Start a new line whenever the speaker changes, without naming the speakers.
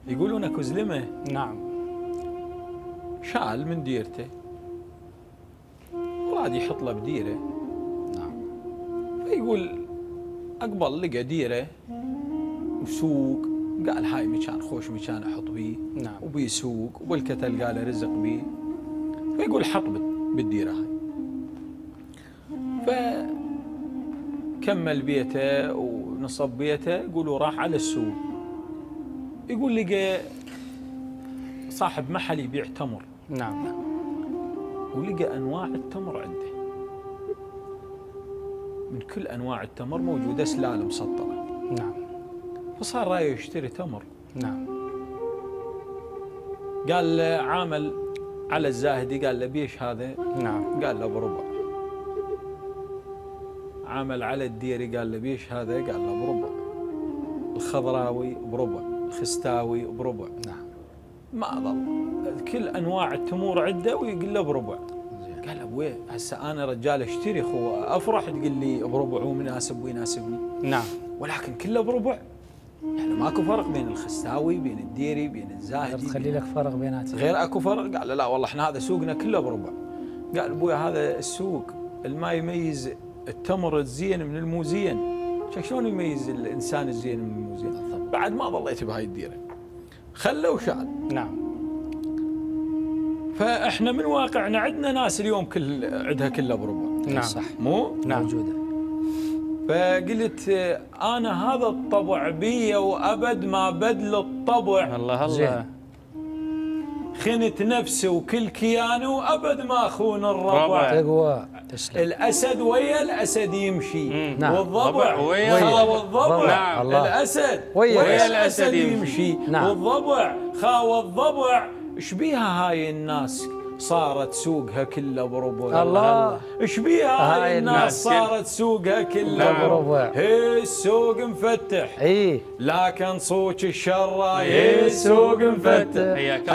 يقولون اكو زلمه
نعم.
شال من ديرته وراد يحط له بديره.
نعم.
فيقول اقبل لقى ديره وسوق، قال هاي مكان خوش مكان احط بيه.
نعم.
وبيه سوق وبالكتل قال رزق بيه. فيقول حط بالديره هاي. فكمل بيته ونصب بيته. يقولوا راح على السوق، يقول لقى صاحب محل يبيع تمر.
نعم.
ولقى انواع التمر عنده، من كل انواع التمر موجوده سلالة مسطره.
نعم.
فصار رايه يشتري تمر.
نعم.
قال له عامل على الزاهدي، قال له بيش هذا؟
نعم.
قال له بربع. عامل على الديري، قال له بيش هذا؟ قال له بربع. الخضراوي بربع، الخستاوي بربع.
نعم.
ما ظل كل انواع التمور عنده ويقول له بربع. قال ابوي هسه انا رجال اشتري خو افرح تقول لي بربع ومناسب ويناسبني.
نعم.
ولكن كله بربع، يعني ماكو فرق بين الخستاوي بين الديري بين الزاهدي.
تخلي لك فرق بيناتهم
غير اكو فرق؟ قال لا والله احنا هذا سوقنا كله بربع. قال ابوي هذا السوق ما يميز التمر الزين من المو زين. شلون يميز الانسان الزين من المو زين؟ بعد ما ظليت بهاي الديره خله وشال.
نعم.
فاحنا من واقعنا عندنا ناس اليوم عندها كلها بربع.
نعم.
صح.
مو
نعم.
موجوده.
فقلت انا هذا الطبع بي وابد ما بدل الطبع.
الله الله.
زين.
خنت نفسي وكل كياني وابد ما اخون الربع.
تقوى. تسلم.
الاسد ويا الاسد يمشي.
نعم.
والضبع
ويا
خاوى الضبع.
نعم.
الاسد
ويا
الاسد يمشي.
نعم.
والضبع خاوى الضبع. ايش بيها هاي الناس صارت سوقها كله بربع؟
الله.
ايش بيها
هاي
الناس صارت سوقها كله
نعم.
بربع؟ هي السوق مفتح
اي
لكن صوت الشر هي السوق مفتح.
حياك الله.